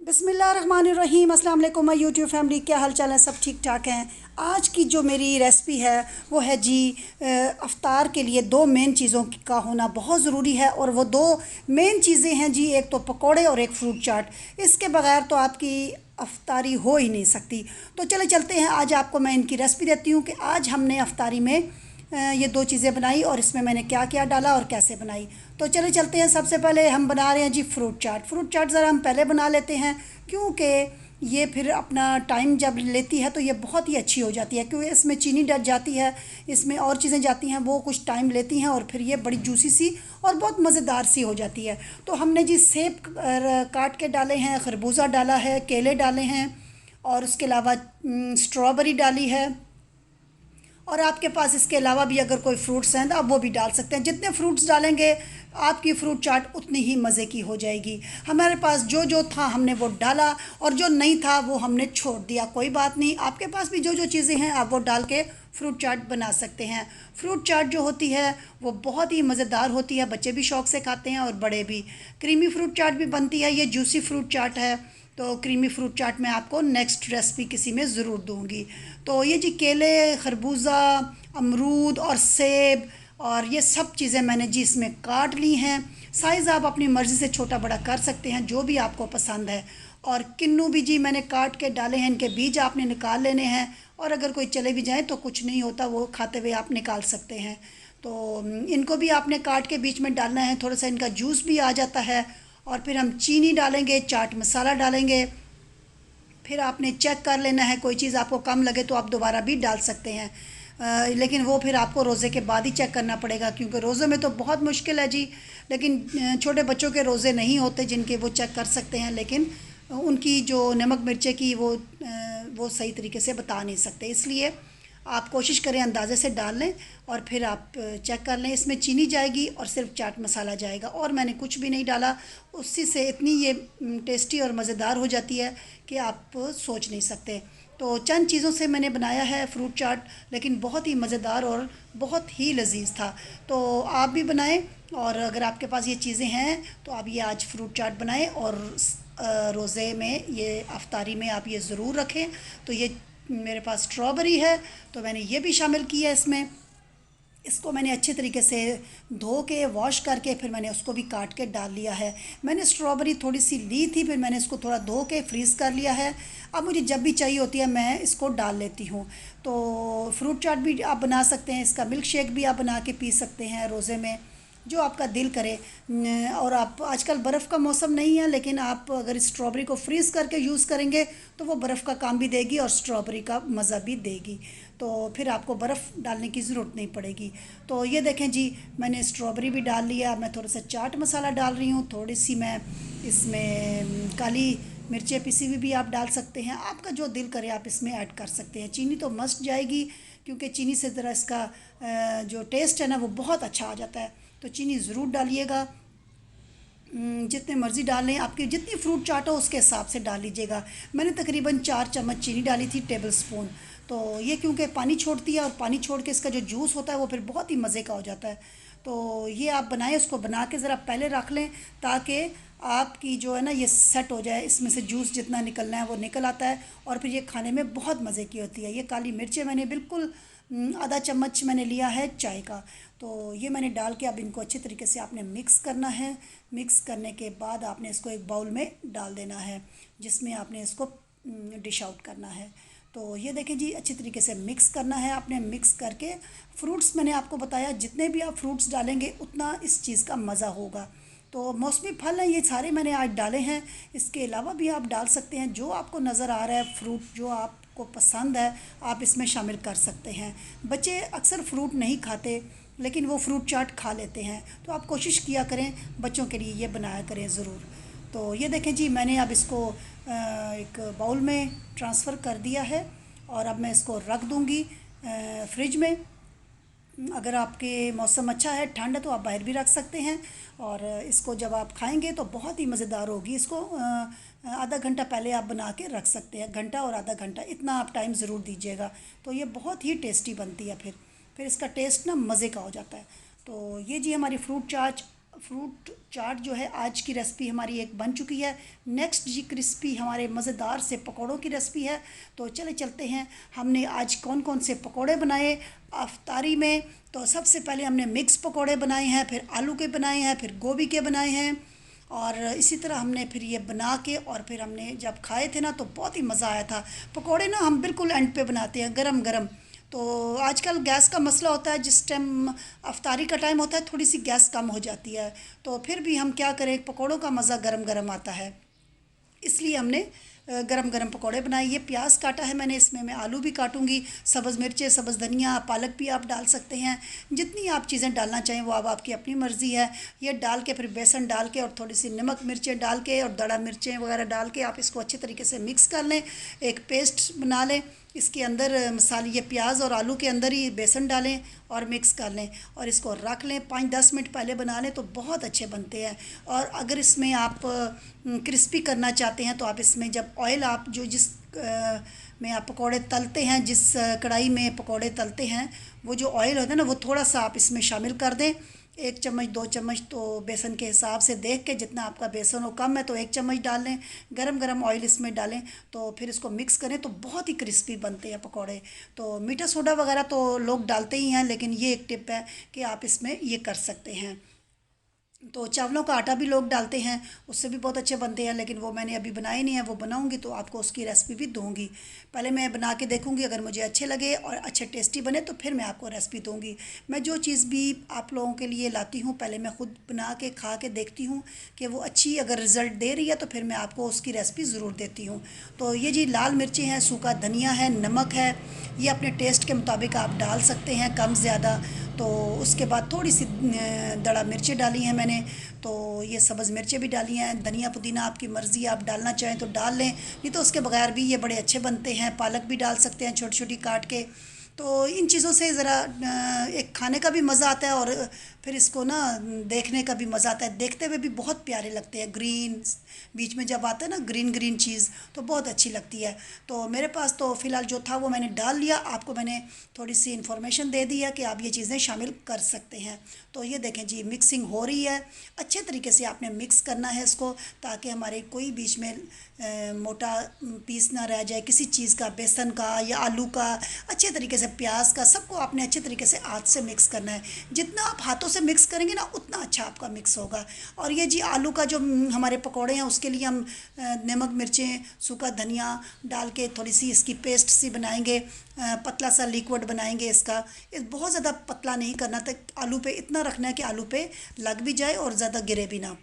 बिस्मिल्लाहिर्रहमानिर्रहीम। अस्सलाम वालेकुम माय यूट्यूब फैमिली, क्या हाल चाल है? सब ठीक ठाक हैं। आज की जो मेरी रेसिपी है वो है जी अफ्तार के लिए दो मेन चीज़ों का होना बहुत ज़रूरी है, और वो दो मेन चीज़ें हैं जी, एक तो पकोड़े और एक फ्रूट चाट। इसके बगैर तो आपकी अफ्तारी हो ही नहीं सकती। तो चले चलते हैं, आज आपको मैं इनकी रेसिपी देती हूँ कि आज हमने अफ्तारी में ये दो चीज़ें बनाई और इसमें मैंने क्या क्या डाला और कैसे बनाई। तो चले चलते हैं। सबसे पहले हम बना रहे हैं जी फ्रूट चाट। फ्रूट चाट ज़रा हम पहले बना लेते हैं, क्योंकि ये फिर अपना टाइम जब लेती है तो ये बहुत ही अच्छी हो जाती है, क्योंकि इसमें चीनी डल जाती है, इसमें और चीज़ें जाती हैं, वो कुछ टाइम लेती हैं और फिर ये बड़ी जूसी सी और बहुत मज़ेदार सी हो जाती है। तो हमने जी सेब काट के डाले हैं, खरबूजा डाला है, केले डाले हैं, और उसके अलावा स्ट्रॉबेरी डाली है, और आपके पास इसके अलावा भी अगर कोई फ्रूट्स हैं तो आप वो भी डाल सकते हैं। जितने फ्रूट्स डालेंगे आपकी फ्रूट चाट उतनी ही मज़े की हो जाएगी। हमारे पास जो जो था हमने वो डाला, और जो नहीं था वो हमने छोड़ दिया। कोई बात नहीं, आपके पास भी जो जो चीज़ें हैं आप वो डाल के फ्रूट चाट बना सकते हैं। फ्रूट चाट जो होती है वो बहुत ही मज़ेदार होती है, बच्चे भी शौक़ से खाते हैं और बड़े भी। क्रीमी फ्रूट चाट भी बनती है, ये जूसी फ्रूट चाट है। तो क्रीमी फ्रूट चाट मैं आपको नेक्स्ट रेसिपी किसी में ज़रूर दूंगी। तो ये जी केले, खरबूजा, अमरूद और सेब और ये सब चीज़ें मैंने जी इसमें काट ली हैं। साइज़ आप अपनी मर्ज़ी से छोटा बड़ा कर सकते हैं, जो भी आपको पसंद है। और किन्नू भी जी मैंने काट के डाले हैं, इनके बीज आपने निकाल लेने हैं, और अगर कोई चले भी जाए तो कुछ नहीं होता, वो खाते हुए आप निकाल सकते हैं। तो इनको भी आपने काट के बीच में डालना है, थोड़ा सा इनका जूस भी आ जाता है। और फिर हम चीनी डालेंगे, चाट मसाला डालेंगे। फिर आपने चेक कर लेना है, कोई चीज़ आपको कम लगे तो आप दोबारा भी डाल सकते हैं। लेकिन वो फिर आपको रोज़े के बाद ही चेक करना पड़ेगा, क्योंकि रोज़े में तो बहुत मुश्किल है जी। लेकिन छोटे बच्चों के रोज़े नहीं होते जिनके वो चेक कर सकते हैं, लेकिन उनकी जो नमक मिर्चे की वो सही तरीके से बता नहीं सकते। इसलिए आप कोशिश करें अंदाज़े से डाल लें, और फिर आप चेक कर लें। इसमें चीनी जाएगी और सिर्फ चाट मसाला जाएगा, और मैंने कुछ भी नहीं डाला। उसी से इतनी ये टेस्टी और मज़ेदार हो जाती है कि आप सोच नहीं सकते। तो चंद चीज़ों से मैंने बनाया है फ्रूट चाट, लेकिन बहुत ही मज़ेदार और बहुत ही लजीज था। तो आप भी बनाएं, और अगर आपके पास ये चीज़ें हैं तो आप ये आज फ्रूट चाट बनाएं, और रोज़े में ये अफ्तारी में आप ये ज़रूर रखें। तो ये मेरे पास स्ट्रॉबेरी है तो मैंने ये भी शामिल किया है इसमें। इसको मैंने अच्छे तरीके से धो के वॉश करके फिर मैंने उसको भी काट के डाल लिया है। मैंने स्ट्रॉबेरी थोड़ी सी ली थी, फिर मैंने इसको थोड़ा धो के फ्रीज़ कर लिया है। अब मुझे जब भी चाहिए होती है मैं इसको डाल लेती हूँ। तो फ्रूट चाट भी आप बना सकते हैं, इसका मिल्क शेक भी आप बना के पी सकते हैं रोज़े में, जो आपका दिल करे। और आप आजकल बर्फ़ का मौसम नहीं है, लेकिन आप अगर स्ट्रॉबेरी को फ्रीज़ करके यूज़ करेंगे तो वो बर्फ़ का काम भी देगी और स्ट्रॉबेरी का मज़ा भी देगी। तो फिर आपको बर्फ़ डालने की ज़रूरत नहीं पड़ेगी। तो ये देखें जी, मैंने स्ट्रॉबेरी भी डाल लिया। मैं थोड़ा सा चाट मसाला डाल रही हूँ, थोड़ी सी मैं इसमें काली मिर्चें पिसी हुई भी आप डाल सकते हैं। आपका जो दिल करे आप इसमें ऐड कर सकते हैं। चीनी तो मस्ट जाएगी, क्योंकि चीनी से ज़रा इसका जो टेस्ट है ना वो बहुत अच्छा आ जाता है। तो चीनी ज़रूर डालिएगा, जितने मर्ज़ी डाल लें, आपकी जितनी फ्रूट चाट हो उसके हिसाब से डाल लीजिएगा। मैंने तकरीबन 4 चम्मच चीनी डाली थी, टेबल स्पून। तो ये क्योंकि पानी छोड़ती है, और पानी छोड़ के इसका जो जूस होता है वो फिर बहुत ही मज़े का हो जाता है। तो ये आप बनाएं, उसको बना के ज़रा पहले रख लें, ताकि आपकी जो है ना ये सेट हो जाए, इसमें से जूस जितना निकलना है वो निकल आता है, और फिर ये खाने में बहुत मज़े की होती है। ये काली मिर्चें मैंने बिल्कुल आधा चम्मच मैंने लिया है चाय का। तो ये मैंने डाल के अब इनको अच्छे तरीके से आपने मिक्स करना है। मिक्स करने के बाद आपने इसको एक बाउल में डाल देना है, जिसमें आपने इसको डिश आउट करना है। तो ये देखें जी, अच्छी तरीके से मिक्स करना है आपने। मिक्स करके फ्रूट्स मैंने आपको बताया, जितने भी आप फ्रूट्स डालेंगे उतना इस चीज़ का मज़ा होगा। तो मौसमी फल हैं ये सारे मैंने आज डाले हैं। इसके अलावा भी आप डाल सकते हैं, जो आपको नज़र आ रहा है फ्रूट जो आपको पसंद है आप इसमें शामिल कर सकते हैं। बच्चे अक्सर फ्रूट नहीं खाते, लेकिन वो फ्रूट चाट खा लेते हैं। तो आप कोशिश किया करें, बच्चों के लिए ये बनाया करें ज़रूर। तो ये देखें जी, मैंने अब इसको एक बाउल में ट्रांसफ़र कर दिया है, और अब मैं इसको रख दूँगी फ्रिज में। अगर आपके मौसम अच्छा है, ठंड है, तो आप बाहर भी रख सकते हैं। और इसको जब आप खाएंगे तो बहुत ही मज़ेदार होगी। इसको आधा घंटा पहले आप बना के रख सकते हैं, घंटा और आधा घंटा इतना आप टाइम ज़रूर दीजिएगा। तो ये बहुत ही टेस्टी बनती है। फिर इसका टेस्ट ना मज़े का हो जाता है। तो ये जी हमारी फ्रूट चाट फ्रूट चाट जो है आज की रेसिपी हमारी एक बन चुकी है। नेक्स्ट जी क्रिस्पी हमारे मज़ेदार से पकौड़ों की रेसिपी है। तो चले चलते हैं, हमने आज कौन कौन से पकौड़े बनाए अफ्तारी में। तो सबसे पहले हमने मिक्स पकौड़े बनाए हैं, फिर आलू के बनाए हैं, फिर गोभी के बनाए हैं, और इसी तरह हमने फिर ये बना के और फिर हमने जब खाए थे ना तो बहुत ही मज़ा आया था। पकौड़े ना हम बिल्कुल एंड पे बनाते हैं, गरम गरम। तो आजकल गैस का मसला होता है, जिस टाइम अफ्तारी का टाइम होता है थोड़ी सी गैस कम हो जाती है, तो फिर भी हम क्या करें, पकौड़ों का मज़ा गरम गरम आता है, इसलिए हमने गरम गरम पकौड़े बनाए। ये प्याज काटा है मैंने, इसमें मैं आलू भी काटूंगी, सब्ज़ मिर्चें, सब्ज़ धनिया, पालक भी आप डाल सकते हैं, जितनी आप चीज़ें डालना चाहें वो अब आपकी अपनी मर्ज़ी है। ये डाल के फिर बेसन डाल के और थोड़ी सी नमक मिर्चें डाल के और दड़ा मिर्चें वगैरह डाल के आप इसको अच्छे तरीके से मिक्स कर लें, एक पेस्ट बना लें। इसके अंदर मसाले, ये प्याज और आलू के अंदर ही बेसन डालें और मिक्स कर लें और इसको रख लें। 5-10 मिनट पहले बना लें तो बहुत अच्छे बनते हैं। और अगर इसमें आप क्रिस्पी करना चाहते हैं तो आप इसमें जब ऑयल आप जिस में आप पकौड़े तलते हैं, जिस कढ़ाई में पकौड़े तलते हैं, वो जो ऑयल होता है ना वो थोड़ा सा आप इसमें शामिल कर दें, 1 चम्मच 2 चम्मच, तो बेसन के हिसाब से देख के जितना आपका बेसन हो कम है तो 1 चम्मच डाल लें। गरम गरम ऑयल इसमें डालें तो फिर इसको मिक्स करें तो बहुत ही क्रिस्पी बनते हैं पकौड़े। तो मीठा सोडा वगैरह तो लोग डालते ही हैं, लेकिन ये एक टिप है कि आप इसमें ये कर सकते हैं। तो चावलों का आटा भी लोग डालते हैं, उससे भी बहुत अच्छे बनते हैं, लेकिन वो मैंने अभी बनाए नहीं है, वो बनाऊंगी तो आपको उसकी रेसिपी भी दूंगी। पहले मैं बना के देखूंगी, अगर मुझे अच्छे लगे और अच्छे टेस्टी बने तो फिर मैं आपको रेसिपी दूंगी। मैं जो चीज़ भी आप लोगों के लिए लाती हूँ पहले मैं ख़ुद बना के खा के देखती हूँ कि वो अच्छी अगर रिज़ल्ट दे रही है तो फिर मैं आपको उसकी रेसिपी ज़रूर देती हूँ। तो ये जी लाल मिर्चें हैं, सूखा धनिया है, नमक है, ये अपने टेस्ट के मुताबिक आप डाल सकते हैं, कम ज़्यादा। तो उसके बाद थोड़ी सी दड़ा मिर्चें डाली हैं मैंने, तो ये सब्ज़ मिर्चें भी डाली हैं। धनिया पुदीना आपकी मर्ज़ी, आप डालना चाहें तो डाल लें, नहीं तो उसके बगैर भी ये बड़े अच्छे बनते हैं। पालक भी डाल सकते हैं छोटी छोटी काट के। तो इन चीज़ों से ज़रा एक खाने का भी मज़ा आता है और फिर इसको ना देखने का भी मज़ा आता है, देखते हुए भी बहुत प्यारे लगते हैं। ग्रीन बीच में जब आता है ना ग्रीन ग्रीन चीज़ तो बहुत अच्छी लगती है। तो मेरे पास तो फ़िलहाल जो था वो मैंने डाल लिया, आपको मैंने थोड़ी सी इन्फॉर्मेशन दे दी है कि आप ये चीज़ें शामिल कर सकते हैं। तो ये देखें जी मिक्सिंग हो रही है, अच्छे तरीके से आपने मिक्स करना है इसको, ताकि हमारे कोई बीच में मोटा पीस ना रह जाए किसी चीज़ का, बेसन का या आलू का। अच्छे तरीके से प्याज का, सबको आपने अच्छे तरीके से हाथ से मिक्स करना है। जितना आप हाथों से मिक्स करेंगे ना उतना अच्छा आपका मिक्स होगा। और ये जी आलू का जो हमारे पकौड़े हैं उसके लिए हम नमक मिर्चें सूखा धनिया डाल के थोड़ी सी इसकी पेस्ट सी बनाएंगे, पतला सा लिक्विड बनाएंगे इसका। बहुत ज़्यादा पतला नहीं करना, तक आलू पे इतना रखना है कि आलू पे लग भी जाए और ज़्यादा गिरे भी ना।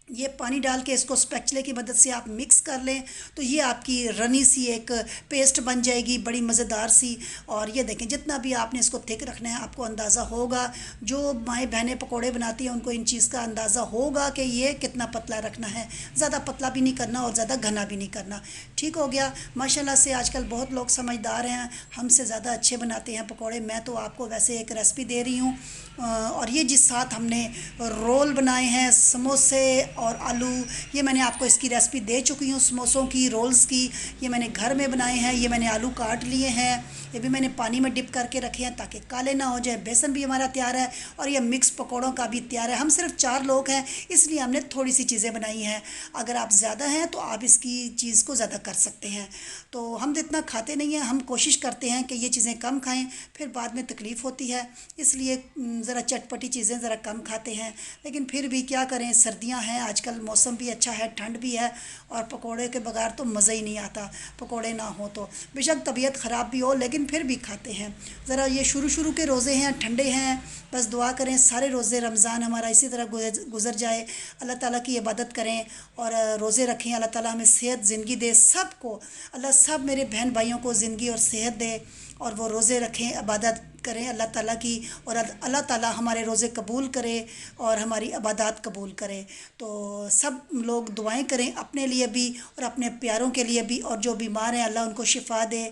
ये पानी डाल के इसको स्पैचुले की मदद से आप मिक्स कर लें तो ये आपकी रनी सी एक पेस्ट बन जाएगी, बड़ी मज़ेदार सी। और ये देखें जितना भी आपने इसको थिक रखना है आपको अंदाज़ा होगा, जो माएँ बहनें पकोड़े बनाती हैं उनको इन चीज़ का अंदाज़ा होगा कि ये कितना पतला रखना है। ज़्यादा पतला भी नहीं करना और ज़्यादा घना भी नहीं करना। ठीक हो गया। माशाल्लाह से आजकल बहुत लोग समझदार हैं, हमसे ज़्यादा अच्छे बनाते हैं पकोड़े। मैं तो आपको वैसे एक रेसिपी दे रही हूँ। और ये जिस साथ हमने रोल बनाए हैं, समोसे और आलू, ये मैंने आपको इसकी रेसिपी दे चुकी हूँ, समोसों की, रोल्स की। ये मैंने घर में बनाए हैं। ये मैंने आलू काट लिए हैं, ये भी मैंने पानी में डिप करके रखे हैं ताकि काले ना हो जाए। बेसन भी हमारा तैयार है और ये मिक्स पकौड़ों का भी तैयार है। हम सिर्फ 4 लोग हैं इसलिए हमने थोड़ी सी चीज़ें बनाई हैं। अगर आप ज़्यादा हैं तो आप इसकी चीज़ को ज़्यादा कर सकते हैं। तो हम तो इतना खाते नहीं हैं, हम कोशिश करते हैं कि ये चीज़ें कम खाएं, फिर बाद में तकलीफ़ होती है, इसलिए ज़रा चटपटी चीज़ें ज़रा कम खाते हैं। लेकिन फिर भी क्या करें, सर्दियां हैं, आजकल मौसम भी अच्छा है, ठंड भी है, और पकोड़े के बगैर तो मज़ा ही नहीं आता। पकोड़े ना हो तो बेशक तबीयत ख़राब भी हो लेकिन फिर भी खाते हैं। ज़रा ये शुरू शुरू के रोज़े हैं, ठंडे हैं, बस दुआ करें सारे रोज़े रमज़ान हमारा इसी तरह गुज़र जाए। अल्लाह ताला की इबादत करें और रोज़े रखें। अल्लाह ताला हमें सेहत ज़िंदगी दे, सबको अल्लाह, सब मेरे बहन भाइयों को ज़िंदगी और सेहत दे और वो रोज़े रखें, इबादत करें अल्लाह ताला की, और अल्लाह ताला हमारे रोज़े कबूल करे और हमारी इबादत कबूल करे। तो सब लोग दुआएं करें अपने लिए भी और अपने प्यारों के लिए भी, और जो बीमार हैं अल्लाह उनको शिफ़ा दे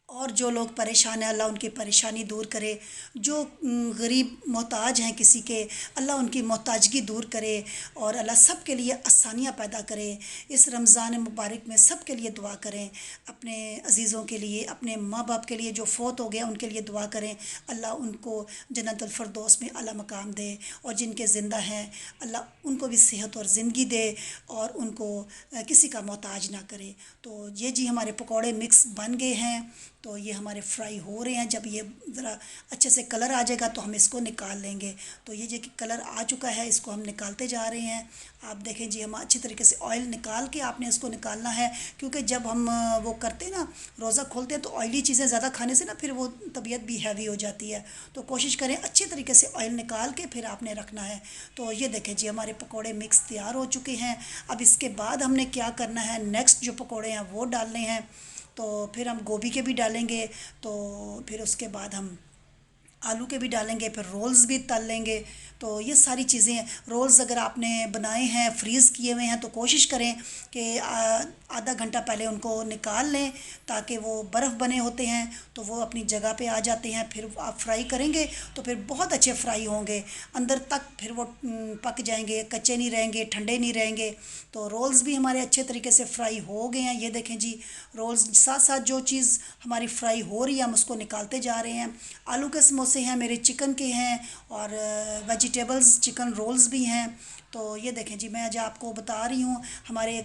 और जो लोग परेशान हैं अल्लाह उनकी परेशानी दूर करे। जो गरीब मोहताज हैं किसी के, अल्लाह उनकी मोहताजगी दूर करे और अल्लाह सब के लिए आसानियाँ पैदा करे। इस रमज़ान मुबारक में सब के लिए दुआ करें, अपने अज़ीज़ों के लिए, अपने माँ बाप के लिए जो फ़ौत हो गया उनके लिए दुआ करें। अल्लाह उनको जन्नतुल फ़िरदौस में आला मकाम दे और जिनके ज़िंदा हैं अल्लाह उनको भी सेहत और ज़िंदगी दे और उनको किसी का मोहताज ना करे। तो ये जी हमारे पकौड़े मिक्स बन गए हैं। तो ये हमारे फ्राई हो रहे हैं। जब ये ज़रा अच्छे से कलर आ जाएगा तो हम इसको निकाल लेंगे। तो ये जो कि कलर आ चुका है इसको हम निकालते जा रहे हैं। आप देखें जी, हम अच्छी तरीके से ऑयल निकाल के आपने इसको निकालना है, क्योंकि जब हम वो करते हैं ना, रोज़ा खोलते हैं तो ऑयली चीज़ें ज़्यादा खाने से ना फिर वो तबीयत भी हैवी हो जाती है। तो कोशिश करें अच्छी तरीके से ऑयल निकाल के फिर आपने रखना है। तो ये देखें जी, हमारे पकौड़े मिक्स तैयार हो चुके हैं। अब इसके बाद हमने क्या करना है, नेक्स्ट जो पकौड़े हैं वो डालने हैं। तो फिर हम गोभी के भी डालेंगे, तो फिर उसके बाद हम आलू के भी डालेंगे, फिर रोल्स भी तल लेंगे। तो ये सारी चीज़ें, रोल्स अगर आपने बनाए हैं, फ्रीज़ किए हुए हैं, तो कोशिश करें कि आधा घंटा पहले उनको निकाल लें ताकि वो बर्फ़ बने होते हैं तो वो अपनी जगह पे आ जाते हैं। फिर आप फ्राई करेंगे तो फिर बहुत अच्छे फ्राई होंगे, अंदर तक फिर वो पक जाएंगे, कच्चे नहीं रहेंगे, ठंडे नहीं रहेंगे। तो रोल्स भी हमारे अच्छे तरीके से फ्राई हो गए हैं। ये देखें जी, रोल्स साथ साथ जो चीज़ हमारी फ्राई हो रही है हम उसको निकालते जा रहे हैं। आलू के समोसे हैं मेरे, चिकन के हैं और वेजिटेबल्स चिकन रोल्स भी हैं। तो ये देखें जी, मैं आज आपको बता रही हूँ, हमारे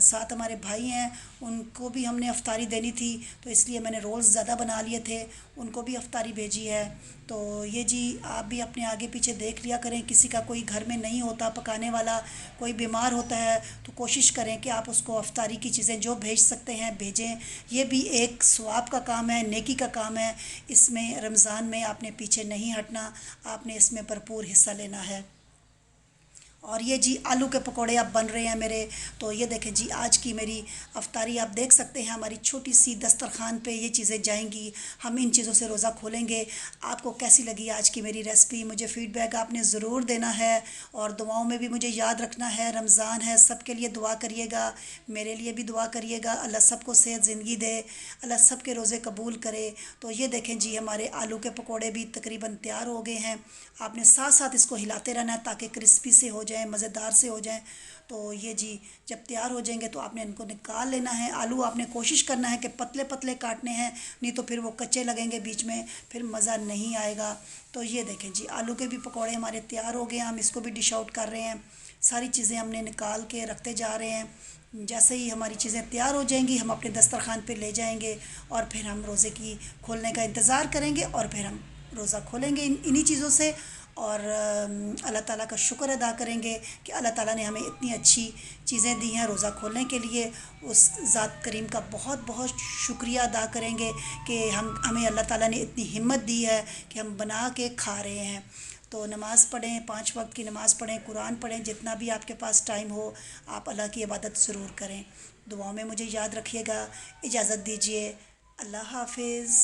साथ हमारे भाई हैं, उनको भी हमने अफ्तारी देनी थी तो इसलिए मैंने रोल्स ज़्यादा बना लिए थे, उनको भी अफ्तारी भेजी है। तो ये जी, आप भी अपने आगे पीछे देख लिया करें, किसी का कोई घर में नहीं होता पकाने वाला, कोई बीमार होता है तो कोशिश करें कि आप उसको अफ्तारी की चीज़ें जो भेज सकते हैं भेजें। ये भी एक सवाब का काम है, नेकी का काम है। इसमें रमज़ान में आपने पीछे नहीं हटना, आपने इसमें भरपूर हिस्सा लेना है। और ये जी आलू के पकोड़े अब बन रहे हैं मेरे। तो ये देखें जी, आज की मेरी अफ्तारी आप देख सकते हैं, हमारी छोटी सी दस्तरखान पे ये चीज़ें जाएंगी। हम इन चीज़ों से रोज़ा खोलेंगे। आपको कैसी लगी आज की मेरी रेसिपी, मुझे फ़ीडबैक आपने ज़रूर देना है और दुआओं में भी मुझे याद रखना है। रमज़ान है, सब के लिए दुआ करिएगा, मेरे लिए भी दुआ करिएगा। अल्लाह सबको सेहत ज़िंदगी दे, अल्लाह सब के रोज़े कबूल करे। तो ये देखें जी, हमारे आलू के पकोड़े भी तकरीबन तैयार हो गए हैं। आपने साथ साथ इसको हिलाते रहना है ताकि क्रिस्पी से हो जाए, मज़ेदार से हो जाए। तो ये जी, जब तैयार हो जाएंगे तो आपने इनको निकाल लेना है। आलू आपने कोशिश करना है कि पतले पतले काटने हैं, नहीं तो फिर वो कच्चे लगेंगे बीच में, फिर मज़ा नहीं आएगा। तो ये देखें जी, आलू के भी पकौड़े हमारे तैयार हो गए हैं। हम इसको भी डिश आउट कर रहे हैं। सारी चीज़ें हमने निकाल के रखते जा रहे हैं। जैसे ही हमारी चीज़ें तैयार हो जाएंगी हम अपने दस्तरखान पे ले जाएंगे और फिर हम रोज़े की खोलने का इंतज़ार करेंगे और फिर हम रोज़ा खोलेंगे इन्हीं चीज़ों से। और अल्लाह ताला का शुक्र अदा करेंगे कि अल्लाह ताला ने हमें इतनी अच्छी चीज़ें दी हैं रोज़ा खोलने के लिए। उस ज़ात करीम का बहुत बहुत शुक्रिया अदा करेंगे कि हमें अल्लाह ताला ने इतनी हिम्मत दी है कि हम बना के खा रहे हैं। तो नमाज़ पढ़ें, 5 वक्त की नमाज़ पढ़ें, कुरान पढ़ें, जितना भी आपके पास टाइम हो आप अल्लाह की इबादत ज़रूर करें। दुआओं में मुझे याद रखिएगा। इजाज़त दीजिए। अल्लाह हाफिज़।